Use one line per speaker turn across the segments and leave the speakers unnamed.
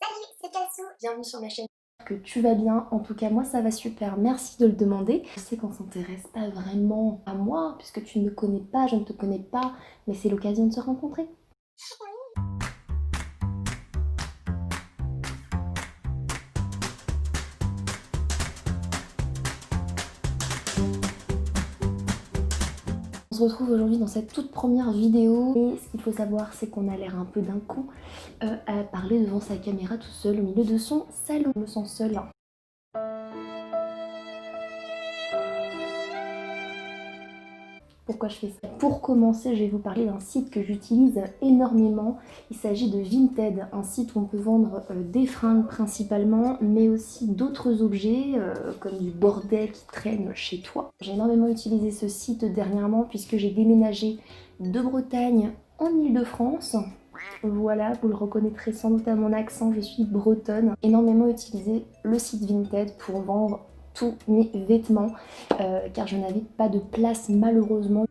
Salut, c'est Cassou.
Bienvenue sur ma chaîne. Que tu vas bien, en tout cas moi ça va super, merci de le demander. Je sais qu'on s'intéresse pas vraiment à moi puisque tu ne me connais pas, je ne te connais pas, mais c'est l'occasion de se rencontrer. On se retrouve aujourd'hui dans cette toute première vidéo et ce qu'il faut savoir c'est qu'on a l'air un peu d'un coup à parler devant sa caméra tout seul au milieu de son salon. Je me sens seule. Pourquoi je fais ça? Pour commencer, je vais vous parler d'un site que j'utilise énormément. Il s'agit de Vinted, un site où on peut vendre des fringues principalement, mais aussi d'autres objets comme du bordel qui traîne chez toi. J'ai énormément utilisé ce site dernièrement puisque j'ai déménagé de Bretagne en Île-de-France. Voilà, vous le reconnaîtrez sans doute à mon accent, je suis bretonne. Énormément utilisé le site Vinted pour vendre tous mes vêtements car je n'avais pas de place malheureusement.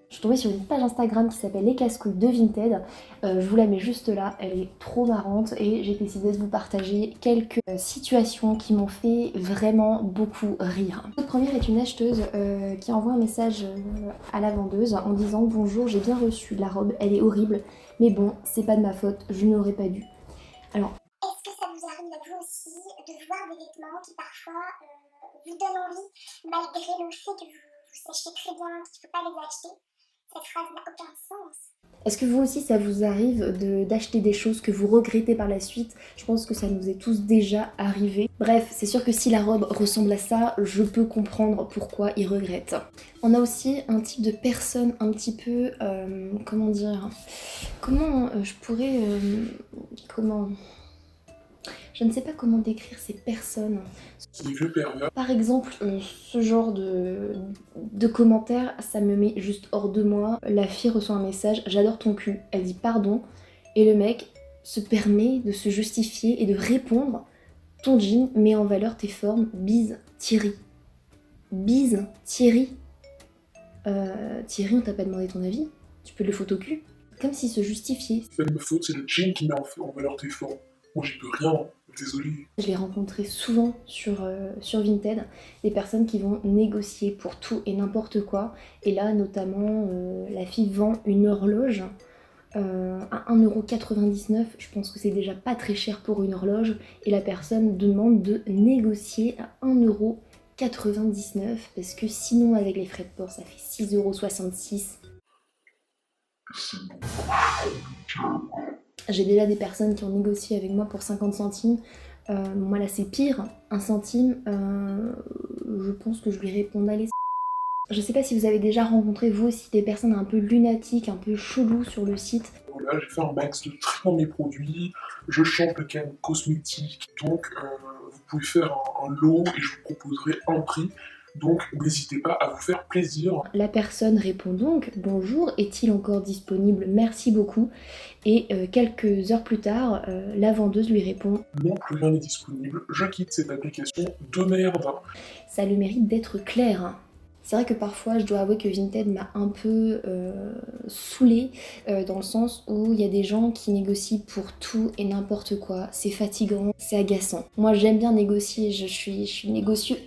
Je suis tombée sur une page Instagram qui s'appelle Les Casse-Couilles de Vinted. Je vous la mets juste là, elle est trop marrante et j'ai décidé de vous partager quelques situations qui m'ont fait vraiment beaucoup rire. La première est une acheteuse qui envoie un message à la vendeuse en disant « Bonjour, j'ai bien reçu la robe, elle est horrible, mais bon, c'est pas de ma faute, je n'aurais pas dû. » Alors,
Est-ce que ça vous arrive à vous aussi de voir des vêtements qui parfois vous donnent envie, malgré le fait que vous sachiez très bien qu'il ne faut pas les acheter? Cette phrase n'a aucun sens.
est-ce que vous aussi ça vous arrive d'acheter des choses que vous regrettez par la suite? Je pense que ça nous est tous déjà arrivé. Bref, c'est sûr que si la robe ressemble à ça, je peux comprendre pourquoi ils regrettent. On a aussi un type de personne un petit peu... comment dire? Comment je pourrais... comment... Je ne sais pas comment décrire ces personnes.
Les vieux pervers.
Par exemple, ce genre de commentaires, ça me met juste hors de moi. La fille reçoit un message, j'adore ton cul. Elle dit pardon. Et le mec se permet de se justifier et de répondre, ton jean met en valeur tes formes, bise Thierry. Bise Thierry. Thierry, on t'a pas demandé ton avis? Tu peux le photo cul? Comme s'il se justifiait.
C'est pas de ma faute, c'est le jean qui met en valeur tes formes. Moi j'y peux rien, désolé.
Je l'ai rencontré souvent sur Vinted, des personnes qui vont négocier pour tout et n'importe quoi. Et là, notamment, la fille vend une horloge à 1,99 €. Je pense que c'est déjà pas très cher pour une horloge. Et la personne demande de négocier à 1,99 € parce que sinon, avec les frais de port, ça fait 6,66 €.
C'est bon.
J'ai déjà des personnes qui ont négocié avec moi pour 50 centimes. Moi là c'est pire, un centime, je pense que je lui réponds allez. Je sais pas si vous avez déjà rencontré vous aussi des personnes un peu lunatiques, un peu cheloues sur le site.
Voilà, j'ai fait un max de tri dans mes produits, je change de gamme cosmétique, donc vous pouvez faire un lot et je vous proposerai un prix. Donc n'hésitez pas à vous faire plaisir.
La personne répond donc « Bonjour, est-il encore disponible? Merci beaucoup ». Et quelques heures plus tard, la vendeuse lui répond
« Non, plus rien n'est disponible, je quitte cette application de merde ».
Ça a le mérite d'être clair. C'est vrai que parfois je dois avouer que Vinted m'a un peu saoulée dans le sens où il y a des gens qui négocient pour tout et n'importe quoi. C'est fatigant, c'est agaçant. Moi j'aime bien négocier, je suis négocieuse.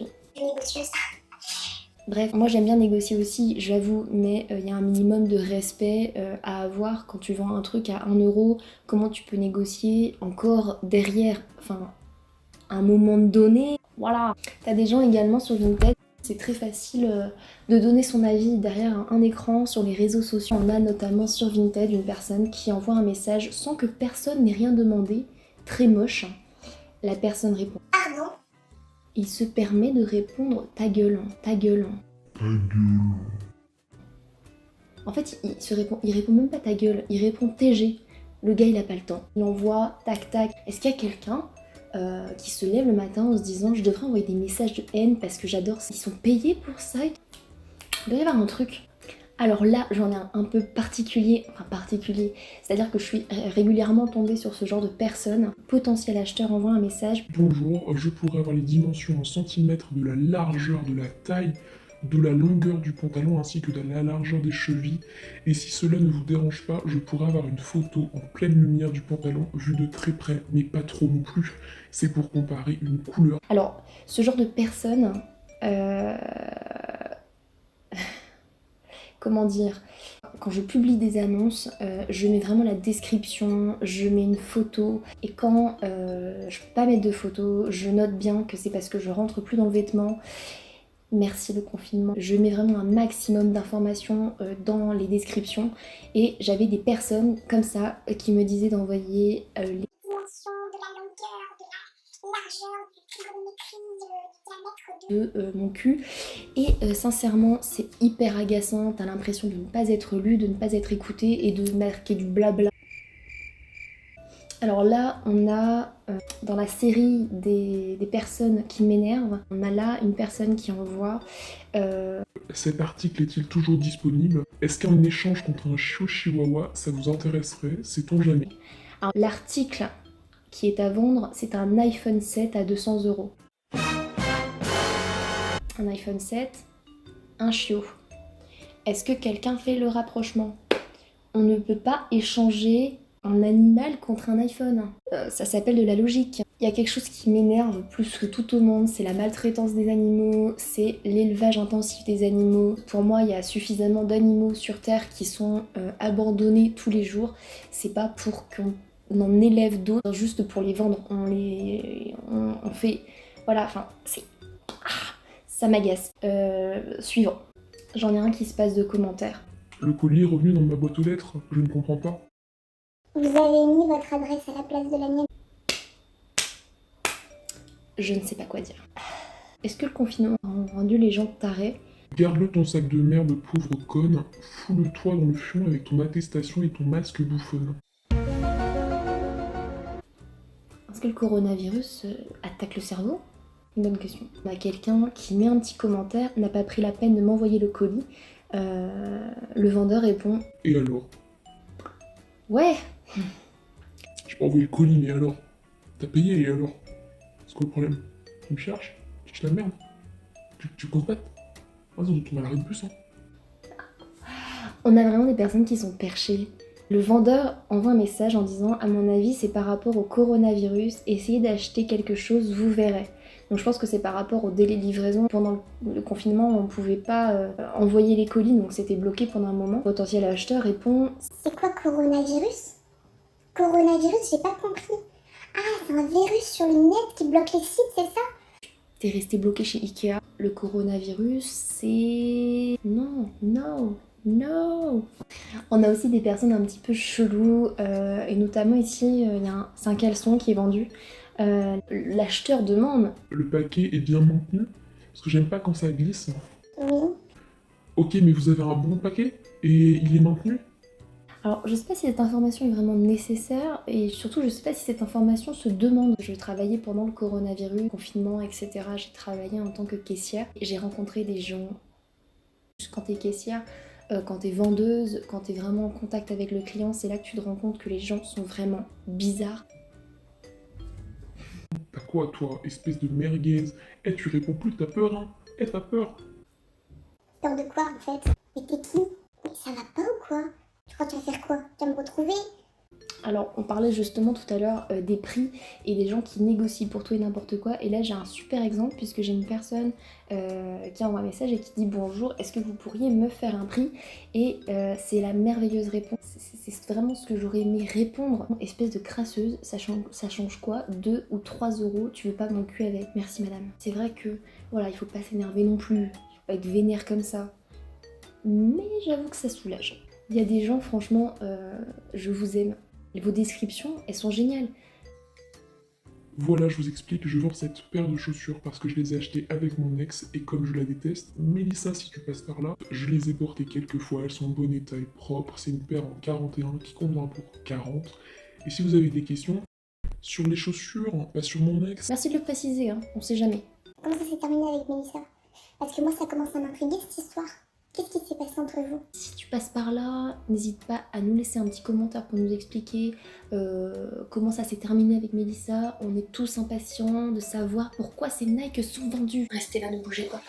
Bref, moi j'aime bien négocier aussi, j'avoue, mais il y a un minimum de respect à avoir quand tu vends un truc à 1 €. Comment tu peux négocier encore derrière, enfin, à un moment donné, voilà. T'as des gens également sur Vinted, c'est très facile de donner son avis derrière un écran sur les réseaux sociaux. On a notamment sur Vinted une personne qui envoie un message sans que personne n'ait rien demandé, très moche. La personne répond
Pardon?
Il se permet de répondre ta gueule, ta gueule.
Ta gueule.
En fait, il répond même pas ta gueule, il répond TG. Le gars, il a pas le temps. Il envoie tac tac. Est-ce qu'il y a quelqu'un qui se lève le matin en se disant je devrais envoyer des messages de haine parce que j'adore ça? Ils sont payés pour ça? Il doit y avoir un truc. Alors là, j'en ai un peu particulier, c'est-à-dire que je suis régulièrement tombée sur ce genre de personnes. Potentiel acheteur envoie un message.
Bonjour, je pourrais avoir les dimensions en centimètres de la largeur de la taille de la longueur du pantalon ainsi que de la largeur des chevilles. Et si cela ne vous dérange pas, je pourrais avoir une photo en pleine lumière du pantalon vue de très près, mais pas trop non plus. C'est pour comparer une couleur.
Alors, ce genre de personne, comment dire, quand je publie des annonces, je mets vraiment la description, je mets une photo, et quand je peux pas mettre de photo, je note bien que c'est parce que je rentre plus dans le vêtement. Merci le confinement. Je mets vraiment un maximum d'informations dans les descriptions, et j'avais des personnes comme ça qui me disaient d'envoyer les
dimension, de la longueur, de la largeur, du trigonométrie, du diamètre de...
de mon cul, et sincèrement c'est hyper agaçant, t'as l'impression de ne pas être lu, de ne pas être écouté et de marquer du blabla. Alors là on a dans la série des personnes qui m'énervent, on a là une personne qui envoie
Cet article est-il toujours disponible? Est-ce qu'un échange contre un chiot chihuahua, ça vous intéresserait? Sait-on jamais?
alors, l'article qui est à vendre, c'est un iPhone 7 à 200 €. Un iPhone 7, un chiot. Est-ce que quelqu'un fait le rapprochement? On ne peut pas échanger un animal contre un iPhone. Ça s'appelle de la logique. Il y a quelque chose qui m'énerve plus que tout au monde, c'est la maltraitance des animaux, c'est l'élevage intensif des animaux. Pour moi, il y a suffisamment d'animaux sur Terre qui sont abandonnés tous les jours. C'est pas pour qu'on en élève d'autres juste pour les vendre. On fait... Voilà, enfin, c'est... Ah, ça m'agace. Suivant. J'en ai un qui se passe de commentaires.
Le colis est revenu dans ma boîte aux lettres, je ne comprends pas.
Vous avez mis votre adresse à la place de la mienne.
Je ne sais pas quoi dire. Est-ce que le confinement a rendu les gens tarés?
Garde-le ton sac de merde, pauvre conne. Fous-le-toi dans le fion avec ton attestation et ton masque bouffonne.
Est-ce que le coronavirus attaque le cerveau? Une bonne question. On a quelqu'un qui met un petit commentaire, n'a pas pris la peine de m'envoyer le colis. Le vendeur répond
Et alors?
ouais.
J'ai pas envoyé le colis, mais alors? T'as payé, et alors? C'est quoi le problème? Tu me cherches? Tu te la merde? Tu comptes pas? Ah, ça doit tomber à l'arrêt de bus, hein.
On a vraiment des personnes qui sont perchées. Le vendeur envoie un message en disant à mon avis c'est par rapport au coronavirus, essayez d'acheter quelque chose, vous verrez. Donc je pense que c'est par rapport au délai de livraison. Pendant le confinement on pouvait pas envoyer les colis, donc c'était bloqué pendant un moment. Le potentiel acheteur répond
C'est quoi coronavirus? Coronavirus, j'ai pas compris. Ah, c'est un virus sur le net qui bloque les sites, c'est ça?
t'es resté bloqué chez Ikea. Le coronavirus c'est... Non. On a aussi des personnes un petit peu cheloues, et notamment ici, c'est un caleçon qui est vendu. L'acheteur demande.
Le paquet est bien maintenu? Parce que j'aime pas quand ça glisse.
Oui.
Ok, mais vous avez un bon paquet? Et il est maintenu?
Alors, je sais pas si cette information est vraiment nécessaire, et surtout, je sais pas si cette information se demande. Je travaillais pendant le coronavirus, confinement, etc. J'ai travaillé en tant que caissière, et j'ai rencontré des gens. Quand t'es caissière, quand t'es vendeuse, quand t'es vraiment en contact avec le client, c'est là que tu te rends compte que les gens sont vraiment bizarres.
T'as quoi, toi, espèce de merguez? Eh, tu réponds plus, t'as peur, hein? Eh, t'as peur?
Peur de quoi, en fait? Mais t'es qui? Mais ça va pas ou quoi? Tu crois que tu vas faire quoi? Tu vas me retrouver?
Alors, on parlait justement tout à l'heure des prix et des gens qui négocient pour tout et n'importe quoi. Et là, j'ai un super exemple puisque j'ai une personne qui envoie un message et qui dit bonjour, est-ce que vous pourriez me faire un prix? Et c'est la merveilleuse réponse. C'est vraiment ce que j'aurais aimé répondre. Espèce de crasseuse, ça change quoi? 2 ou 3 euros, tu veux pas mon cul avec? Merci madame. C'est vrai que, voilà, il faut pas s'énerver non plus. Il faut pas être vénère comme ça. Mais j'avoue que ça soulage. Il y a des gens, franchement, je vous aime. Et vos descriptions, elles sont géniales.
Voilà, je vous explique, je vends cette paire de chaussures parce que je les ai achetées avec mon ex et comme je la déteste, Mélissa, si tu passes par là, je les ai portées quelques fois, elles sont en bon état et propres, c'est une paire en 41 qui convient pour 40. Et si vous avez des questions sur les chaussures, pas sur mon ex,
Merci de le préciser, hein, on sait jamais.
Comment ça s'est terminé avec Mélissa? Parce que moi, ça commence à m'intriguer cette histoire. Qu'est-ce qui s'est passé entre vous?
Si tu passes par là, n'hésite pas à nous laisser un petit commentaire pour nous expliquer comment ça s'est terminé avec Mélissa. On est tous impatients de savoir pourquoi ces Nike sont vendus. Restez là, ne bougez pas.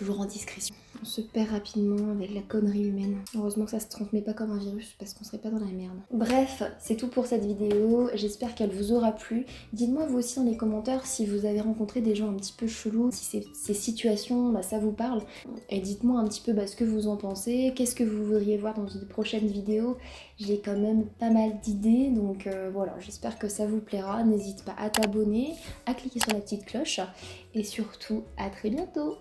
toujours en discrétion. On se perd rapidement avec la connerie humaine. Heureusement que ça se transmet pas comme un virus parce qu'on serait pas dans la merde. Bref, c'est tout pour cette vidéo. J'espère qu'elle vous aura plu. Dites-moi vous aussi dans les commentaires si vous avez rencontré des gens un petit peu chelous, si ces situations, ça vous parle. Et dites-moi un petit peu ce que vous en pensez, qu'est-ce que vous voudriez voir dans une prochaine vidéo. J'ai quand même pas mal d'idées, donc voilà, j'espère que ça vous plaira. N'hésite pas à t'abonner, à cliquer sur la petite cloche et surtout à très bientôt.